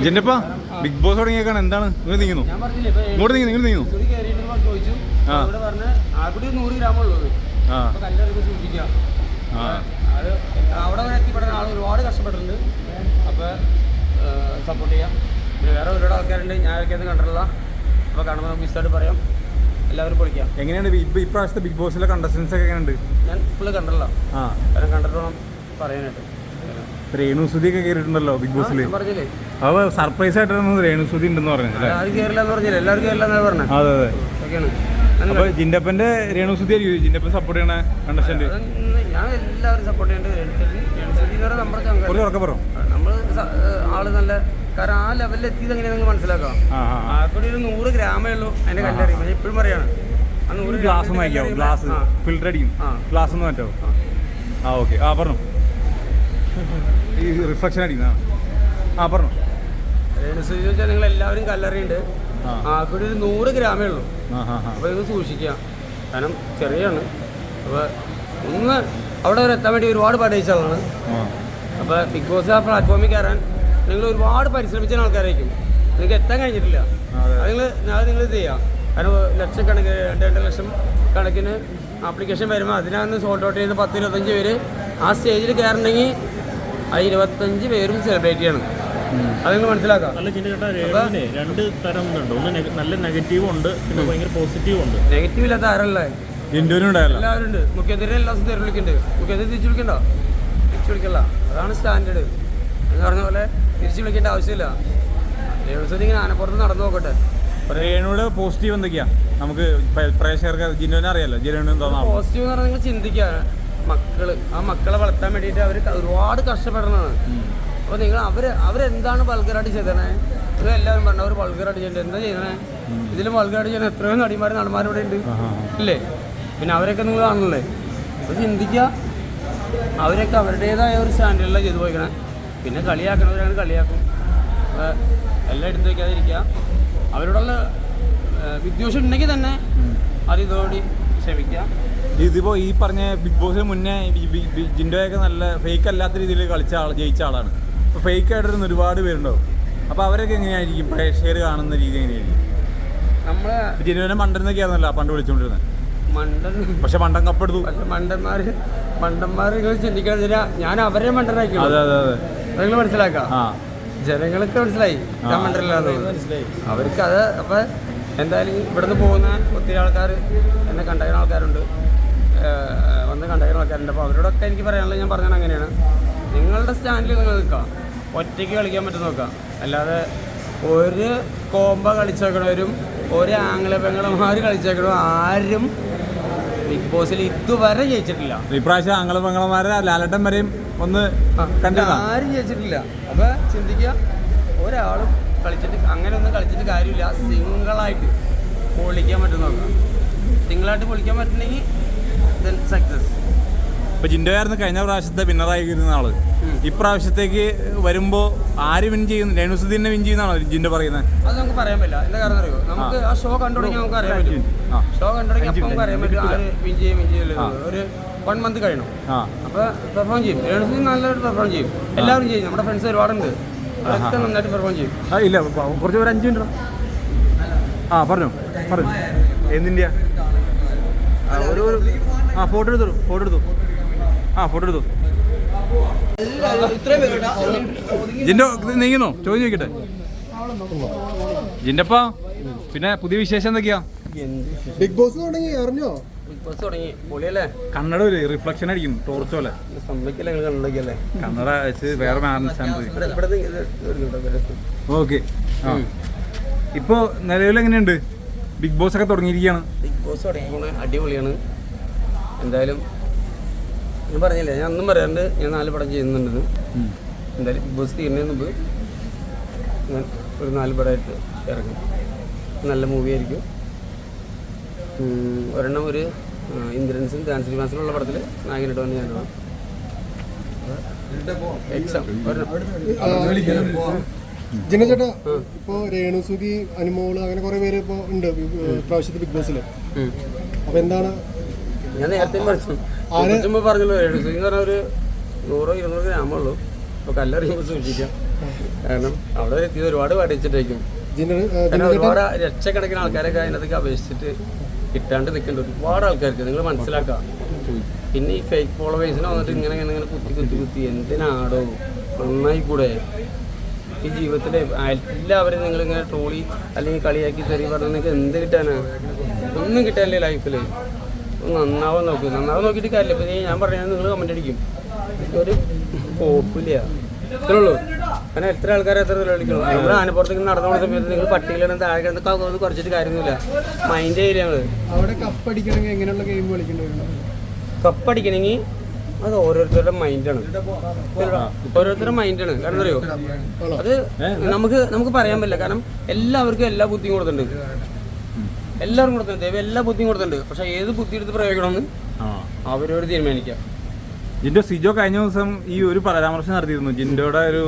ജിന്റെപ്പാ big boss തുടങ്ങിയേക്കാണ് എന്താണ് നിങ്ങൾ നീങ്ങുന്നു ഇങ്ങോട്ട് നീങ്ങുന്നു അവിടെ വരെ എത്തിപ്പെടുന്ന ആൾ ഒരുപാട് കഷ്ടപ്പെട്ടിട്ടുണ്ട്. അപ്പോൾ സപ്പോർട്ട് ചെയ്യാം. പിന്നെ വേറെ ഒരുപാട് ആൾക്കാരുണ്ട്, ഞാൻ ആർക്കൊന്നും കണ്ടിട്ടില്ല. അപ്പോൾ കാണുമ്പോൾ നമുക്ക് വിശദമായിട്ട് പറയാം. എല്ലാവരും പൊളിക്കാം. എങ്ങനെയാണ് ഇപ്രാവശ്യത്തെ ബിഗ് ബോസിലെ കണ്ടസ്റ്റൻസ് ഒക്കെ എങ്ങനെയുണ്ട്? ഞാൻ ഫുള്ള് കണ്ടിട്ടില്ല, കാരണം കണ്ടിട്ട് വേണം പറയാനായിട്ട്. രേണുസുതി ഒക്കെ കയറിയിട്ടുണ്ടല്ലോ ബിഗ് ബോസിൽ. പറഞ്ഞില്ലേ അവ സർപ്രൈസ് ആയിട്ടാണ് രേണുസുതി ഉണ്ടെന്ന് പറഞ്ഞത്. ആരും കയറില്ല എന്ന് പറഞ്ഞില്ല, എല്ലാവരും കയറില്ല എന്നാണ് പറഞ്ഞത്. അതെ അതെ. ഓക്കെയാണ്. അപ്പോൾ ജിന്റപ്പന്റെ രേണുസുതി ആയിരിക്കും ജിന്റപ്പൻ സപ്പോർട്ട് ചെയ്യണ കണ്ടസ്റ്റന്റ്. ഞാൻ എല്ലാവരും സപ്പോർട്ട് ചെയ്യേണ്ടത് നമ്മുടെ ഉറക്കെ നമ്മൾ ആള് നല്ല, കാരണം ആ ലെവലിൽ എത്തിയത് എങ്ങനെയാ നിങ്ങൾ മനസ്സിലാക്കാം. ആൾക്കൂടി ഒരു 100 ഗ്രാമേ ഉള്ളൂ അതിന്റെ കല്ലറിയും. ഞാൻ എപ്പോഴും പറയാണ് ആ 100 ഗ്ലാസ് വാങ്ങിക്കാവും, ഗ്ലാസ് ഫിൽറ്റർ അടിക്കും, ഗ്ലാസ് ഒന്ന് മാറ്റാവും. ഓക്കെ പറഞ്ഞു ഈ റിഫ്ലക്ഷൻ അടിക്കുന്ന പറഞ്ഞു. രേണുസുതി വെച്ചാൽ നിങ്ങൾ എല്ലാവരും കല്ലറിയുണ്ട്. ആൾക്കൂടി ഒരു 100 ഗ്രാമേ ഉള്ളൂ. അപ്പോൾ ഇത് സൂക്ഷിക്കുക, കാരണം ചെറിയാണ്. അപ്പോൾ ഒന്ന് അവിടെ വരെ എത്താൻ വേണ്ടി ഒരുപാട് പഠിച്ചാളാണ്. അപ്പോൾ ബിഗ് ബോസ് ആ പ്ലാറ്റ്ഫോമിൽ കയറാൻ നിങ്ങൾ ഒരുപാട് പരിശ്രമിച്ച ആൾക്കാരായിരിക്കും. നിങ്ങൾക്ക് എത്താൻ കഴിഞ്ഞിട്ടില്ല. അത് നിങ്ങൾ ഇത് ചെയ്യാം. കാരണം ലക്ഷക്കണക്കിന് 2 ലക്ഷം കണക്കിന് ആപ്ലിക്കേഷൻ വരുമ്പോൾ അതിനകത്ത് സോൾട്ട് ഔട്ട് ചെയ്ത് 10-25 പേര് ആ സ്റ്റേജിൽ കയറണമെങ്കിൽ ആ 25 പേരും സെലിബ്രേറ്റ് ചെയ്യണം. അത് നിങ്ങൾ മനസ്സിലാക്കാം. രണ്ട് തരം ഉണ്ട്, ഒന്ന് നല്ല നെഗറ്റീവ് ഉണ്ട്, പിന്നെ ഭയങ്കര പോസിറ്റീവ് ഉണ്ട്. നെഗറ്റീവ് ഇല്ലാത്ത ആരല്ലേ? എല്ലാവരും ഉണ്ട്. മുഖ്യമന്ത്രി എല്ലാ ദിവസവും തെറി വിളിക്കുന്നുണ്ട്. മുഖ്യമന്ത്രി തിരിച്ചു വിളിക്കണ്ടോ? തിരിച്ചു വിളിക്കല്ല, അതാണ് സ്റ്റാൻഡേർഡ്. എന്ന് പറഞ്ഞ പോലെ തിരിച്ചു വിളിക്കേണ്ട ആവശ്യമില്ല. രേണുസുതി ഇങ്ങനെ ആനപ്പുറത്ത് നടന്നു നോക്കട്ടെ. രേണുവിടെ പോസിറ്റീവ് എന്തൊക്കെയാ നമുക്ക് പ്രേക്ഷകർക്ക് ജിനുവിനെ അറിയാലോ? ജിനുവിന് പോസിറ്റീവ് എന്ന് പറഞ്ഞാൽ നിങ്ങൾ ചിന്തിക്കുക, മക്കളെ വളർത്താൻ വേണ്ടിയിട്ട് അവർ ഒരുപാട് കഷ്ടപ്പെടുന്നതാണ്. അപ്പോൾ നിങ്ങൾ അവരെന്താണ് വൾഗറായിട്ട് ചെയ്തേ? നിങ്ങൾ എല്ലാവരും പറഞ്ഞു അവർ വൾഗറായിട്ട് ചെയ്യേണ്ടത് എന്താ ചെയ്യുന്നത്? ഇതിലും വൾഗറായിട്ട് ചെയ്യുന്ന എത്രയോ നടിമാരും നടന്മാരും ഇവിടെ ഉണ്ട് ഇല്ലേ? പിന്നെ അവരൊക്കെ നിങ്ങൾ കാണുന്നില്ലേ? അപ്പോൾ ചിന്തിക്കുക, അവരൊക്കെ അവരുടേതായ ഒരു സ്റ്റാൻഡേർഡിലാണ് ചെയ്തു പോയിക്കണേ. പിന്നെ കളിയാക്കണവരാണ് കളിയാക്കും. എല്ലാം എടുത്തു വയ്ക്കാതിരിക്കുക. അവരോടുള്ള വിദ്വേഷം ഉണ്ടെങ്കിൽ തന്നെ അത് ഇതോടി ക്ഷമിക്കുക. ഇതിപ്പോൾ ഈ പറഞ്ഞ ബിഗ് ബോസിന് മുന്നേ ജിൻഡോയൊക്കെ നല്ല ഫേക്ക് അല്ലാത്ത രീതിയിൽ ജയിച്ച ആളാണ്. ഇപ്പോൾ ഫേക്ക് ആയിട്ടിരുന്ന ഒരുപാട് പേരുണ്ടാവും. അപ്പോൾ അവരൊക്കെ എങ്ങനെയായിരിക്കും പ്രേക്ഷകർ കാണുന്ന രീതി എങ്ങനെയായിരിക്കും? നമ്മളെ ജിനുവിനെ മണ്ടനൊക്കെയായിരുന്നല്ലോ പണ്ട് വിളിച്ചുകൊണ്ടിരുന്നത്. പക്ഷെ മണ്ടൻ കപ്പെടുത്തു. മണ്ടന്മാർ നിങ്ങൾ ചിന്തിക്കാതില്ല, ഞാൻ അവരെ മണ്ടനാക്കി. അതെ അതെ അതെ, നിങ്ങൾ മനസ്സിലാക്കാം. ജനങ്ങൾക്ക് മനസ്സിലായി ഞാൻ മണ്ടനില്ലാന്ന്. അവർക്ക് അത് അപ്പം എന്തായാലും ഇവിടുന്ന് പോകുന്ന ഒത്തിരി ആൾക്കാർ എന്നെ കണ്ടയുന്ന ആൾക്കാരുണ്ട്, വന്ന് കണ്ടയുന്ന ആൾക്കാരുണ്ട്. അപ്പോൾ അവരോടൊക്കെ എനിക്ക് പറയാനുള്ളത് ഞാൻ പറഞ്ഞാൽ അങ്ങനെയാണ്, നിങ്ങളുടെ സ്റ്റാൻഡിൽ നിങ്ങൾ നിൽക്കുക, ഒറ്റയ്ക്ക് കളിക്കാൻ പറ്റും നോക്കുക. അല്ലാതെ ഒരു കോമ്പ കളിച്ചേക്കണവരും ഒരു ആംഗ്ല പെങ്ങളമാർ കളിച്ചേക്കണവരും ആരും ബിഗ് ബോസിൽ ഇതുവരെ ജയിച്ചിട്ടില്ല. ഇപ്രാവശ്യം ആംഗ്ല പെങ്ങളമാരെ ലാലട്ടൻ വരെയും ഒന്ന് കണ്ടില്ല, ആരും ജയിച്ചിട്ടില്ല. അപ്പോൾ ചിന്തിക്കുക, ഒരാളും കളിച്ചിട്ട് അങ്ങനെ ഒന്നും കളിച്ചിട്ട് കാര്യമില്ല. സിംഗിളായിട്ട് പൊളിക്കാൻ പറ്റും നോക്കാം. സിംഗിളായിട്ട് പൊളിക്കാൻ പറ്റുന്നെങ്കിൽ ദെൻ സക്സസ്. ഇപ്പോൾ ജിൻഡോയായിരുന്നു കഴിഞ്ഞ പ്രാവശ്യത്തെ വിന്നറായിരുന്ന ആള്. ഇപ്രാവശ്യത്തേക്ക് വരുമ്പോൾ ആര് വിൻ ചെയ്യുന്നു? രേണുസുദീനെ വിൻ ചെയ്യുന്നതാണോ ജിൻഡോ പറയുന്നത്? അത് നമുക്ക് പറയാൻ പറ്റില്ല. എന്താ കാരണം അറിയോ? നമുക്ക് ആ ഷോ കണ്ടുപിടിക്കാൻ നമുക്ക് അറിയാൻ പറ്റും. ഷോ കണ്ടുപിടിക്കാൻ അപ്പം നമുക്ക് അറിയാൻ പറ്റും ആര് വിൻ ചെയ്യില്ല. ഒരു 1 മന്ത് കഴിയണം. അപ്പോൾ പെർഫോം ചെയ്യും. രേണുസുദീൻ നല്ലൊരു പെർഫോം ചെയ്യും. എല്ലാവരും ചെയ്യും. നമ്മുടെ ഫ്രണ്ട്സ് ഒരുപാടുണ്ട്, അതൊക്കെ നന്നായിട്ട് പെർഫോം ചെയ്യും. ഇല്ല കുറച്ച് ഒരു 5 മിനിറ്റ് പറഞ്ഞു എന്തിൻ്റെയാ? ഒരു ഫോട്ടോ എടുത്തു ജിൻഡോ നീങ്ങുന്നോ? ചോദിച്ചു നോക്കിട്ടെ ജിൻഡപ്പാ. പിന്നെ പുതിയ വിശേഷം എന്തൊക്കെയാ? ബിഗ് ബോസ് തുടങ്ങി അറിഞ്ഞോ? ബിഗ് ബോസ് തുടങ്ങി, പൊളിയല്ലേ? കന്നഡ ഒരു റിഫ്ലക്ഷൻ അടിക്കും, ടോർച്ച് പോലെ. കന്നഡ വെച്ച് വേറെ ഓക്കെ. ഇപ്പോ നിലവിൽ എങ്ങനെയുണ്ട്? ബിഗ് ബോസ് ഒക്കെ തുടങ്ങിയിരിക്കുകയാണ്. ബിഗ് ബോസ് തുടങ്ങിയാണ്, അടിപൊളിയാണ്. എന്തായാലും ഞാൻ പറഞ്ഞില്ലേ, ഞാൻ ഒന്നും പറയാണ്ട് ഞാൻ 4 പടം ചെയ്യുന്നുണ്ടെന്ന്. എന്തായാലും ബിഗ് ബോസ് തീരുന്നതിന് മുമ്പ് ഞാൻ ഒരു 4 പടമായിട്ട് ഇറങ്ങും. നല്ല മൂവി ആയിരിക്കും. ഒരെണ്ണം ഒരു ഇന്ദ്രൻസും ധ്യാൻ ശ്രീനിവാസനുള്ള പടത്തിൽ നായകനായിട്ട് വന്ന് ഞാനാണ്. എക്സാം ജിന ചേട്ടാ, ഇപ്പോ രേണുസുതി, അനുമോള്, അങ്ങനെ കുറെ പേര് ഇപ്പൊ ഉണ്ട് പ്രാവശ്യത്തെ ബിഗ് ബോസില്. അപ്പൊ എന്താണ്? ഞാൻ നേരത്തെ പറഞ്ഞല്ലോ, രേണുസുതി എന്ന് പറഞ്ഞ ഒരു 100-200 ഗ്രാമേ ഉള്ളൂ. അപ്പോൾ കല്ലറിയുമ്പോൾ സൂക്ഷിക്കാം. കാരണം അവിടെ എത്തിയത് ഒരുപാട് പഠിച്ചിട്ടേക്കും. കാരണം ഒരുപാട് ലക്ഷക്കണക്കിന് ആൾക്കാരൊക്കെ അതിനകത്തേക്ക് അപേക്ഷിച്ചിട്ട് കിട്ടാണ്ട് നിൽക്കുന്നുണ്ട് ഒരുപാട് ആൾക്കാർക്ക്. നിങ്ങൾ മനസ്സിലാക്കാം. പിന്നെ ഈ ഫേക്ക് ഫോളോവേഴ്സിനെ വന്നിട്ട് ഇങ്ങനെ ഇങ്ങനെ കുത്തി എന്തിനാടോ, നന്നായി കൂടെ ഈ ജീവിതത്തിൽ എല്ലാവരും നിങ്ങളിങ്ങനെ ട്രോളി അല്ലെങ്കിൽ കളിയാക്കി തെറി പറഞ്ഞാൽ നിങ്ങൾക്ക് എന്ത് കിട്ടാനാ? ഒന്നും കിട്ടാനില്ലേ ലൈഫിൽ. നന്നാവാൻ നോക്കിയിട്ട് കാര്യമില്ല. ഇപ്പം ഞാൻ പറഞ്ഞാൽ നിങ്ങൾ കമൻ്റ് അടിക്കും, ഒരു കോപ്പില്ല, ഇത്രേ ഉള്ളൂ. കാരണം എത്ര ആൾക്കാർ എത്ര കളിക്കണം. നമ്മൾ ആനപ്പുറത്തേക്ക് നടന്നു പോകുന്ന സമയത്ത് നിങ്ങൾ പട്ടികളാണ് താഴെ കിടന്ന് കുറച്ചിട്ട് കാര്യമൊന്നുമില്ല. മൈൻഡ് ചെയ്യില്ല ഞങ്ങൾ. അവിടെ കപ്പടിക്കണമെങ്കിൽ എങ്ങനെയുള്ള ഗെയിം കളിക്കേണ്ടി? കപ്പടിക്കണമെങ്കിൽ അത് ഓരോരുത്തരുടെ മൈൻഡാണ്. ഓരോരുത്തരുടെ മൈൻഡാണ്. കാരണം അറിയോ, അത് നമുക്ക് പറയാൻ പറ്റില്ല. കാരണം എല്ലാവർക്കും എല്ലാ ബുദ്ധിയും കൊടുത്തിട്ടുണ്ട്. എല്ലാവരും കൊടുത്തിട്ടുണ്ട്. ദൈവം എല്ലാ ബുദ്ധിയും കൊടുത്തിട്ടുണ്ട്. പക്ഷെ ഏത് ബുദ്ധി എടുത്ത് പ്രയോഗിക്കണമെന്ന് അവരോട് തീരുമാനിക്കാം. ജിൻഡോ സിജോ കഴിഞ്ഞ ദിവസം ഈ ഒരു പരാമർശം നടത്തിയിരുന്നു ജിൻഡോയുടെ ഒരു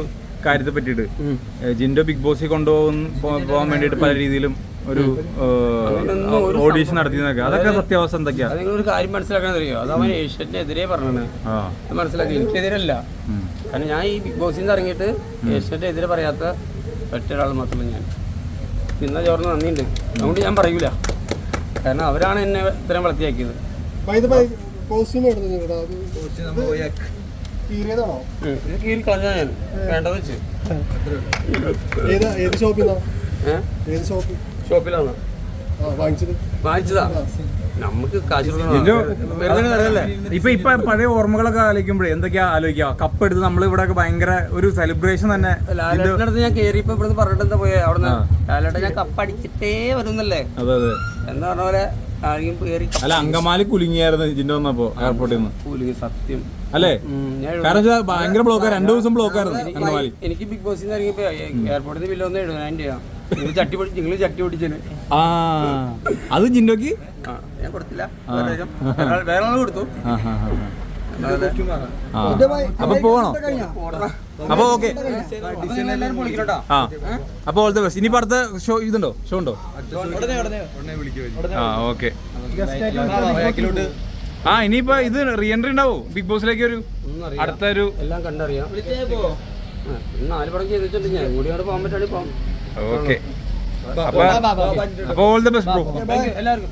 കാര്യത്തെ പറ്റിയിട്ട്. ജിൻഡോ ബിഗ് ബോസിൽ പോകാൻ വേണ്ടിയിട്ട് പല രീതിയിലും ഒരു ഓഡീഷൻ നടത്തിയെന്നൊക്കെ. അതൊക്കെ സത്യാവസ്ഥ എന്തൊക്കെയാ? അത് നിങ്ങളൊരു കാര്യം മനസ്സിലാക്കാൻ അറിയോ, അത് അവൻ ഏഷ്യനെതിരെ പറഞ്ഞാണ്. മനസ്സിലാക്കി, എനിക്കെതിരല്ല. കാരണം ഞാൻ ഈ ബിഗ് ബോസിൽ നിന്ന് ഇറങ്ങിയിട്ട് ഏഷ്യന്റെ എതിരെ പറയാത്ത ഒറ്റ ഒരാൾ മാത്രമല്ല ഞാൻ. പിന്നെ ചോറിന് നന്ദിയുണ്ട്. അതുകൊണ്ട് ഞാൻ പറയൂല. കാരണം അവരാണ് എന്നെ ഇത്രയും വളർത്തിയാക്കിയത്. കീറി കളഞ്ഞാ ഞാൻ വേണ്ടത് വെച്ച്. ഷോപ്പിലാണ് വാങ്ങിച്ചതാ. നമുക്ക് കാശ് ഇപ്പൊ പഴയ ഓർമ്മകളൊക്കെ ആലോചിക്കുമ്പോഴേ എന്തൊക്കെയാ ആലോചിക്കുക? കപ്പ് എടുത്ത് നമ്മൾ ഇവിടെ ഭയങ്കര ഒരു സെലിബ്രേഷൻ തന്നെ. ലാലേട്ടൻ്റെ അടുത്ത് ഞാൻ കയറിയപ്പോ ഇവിടുന്ന് പറഞ്ഞിട്ട് എന്താ പോയത്? അവിടെ നിന്ന് ലാലേട്ടൻ ഞാൻ കപ്പ് അടിച്ചിട്ടേ വരുന്നല്ലേ എന്ന് പറഞ്ഞ പോലെ അല്ല, അങ്കമാലി കുലുങ്ങിയായിരുന്നു ജിൻഡോ വന്നപ്പോ എയർപോർട്ടിൽ നിന്ന്. കുലുങ്ങി സത്യം അല്ലേ? കാരണം ഭയങ്കര ബ്ലോക്ക്, 2 ദിവസം ബ്ലോക്ക് ആയിരുന്നു അങ്കമാലി. എനിക്ക് ബിഗ് ബോസിൽ നിന്ന് ഇറങ്ങിയപ്പോ എയർപോർട്ടിൽ നിന്ന് ബില്ല് 70,000 രൂപ. നിങ്ങൾ ചട്ടി പൊടിച്ചേന്. അത് ജിൻഡോക്ക് ഞാൻ കൊടുത്തില്ല, വേറെ ആൾ കൊടുത്തു. അപ്പൊ പോകണോ? അപ്പൊ ഓക്കെ. അപ്പൊ ഓൾ ദി ബെസ്റ്റ്. ഇനിയിപ്പോ അടുത്ത ഷോ ഇതുണ്ടോ? ഷോ ഉണ്ടോ? ഓക്കെ. ഇനിയിപ്പോ ഇത് റീ എൻട്രി ഉണ്ടാവോ ബിഗ് ബോസിലേക്ക്? ഒരു അടുത്തൊരു എല്ലാം കണ്ടറിയാം. 4 പടം ചെയ്തിട്ടുണ്ട്. ഞാൻ കൂടി അവിടെ പോകാൻ പറ്റാണ് പോകാം. ഓക്കെ. അപ്പൊ ഓൾ ദി ബെസ്റ്റ് ബ്രോ. എല്ലാവർക്കും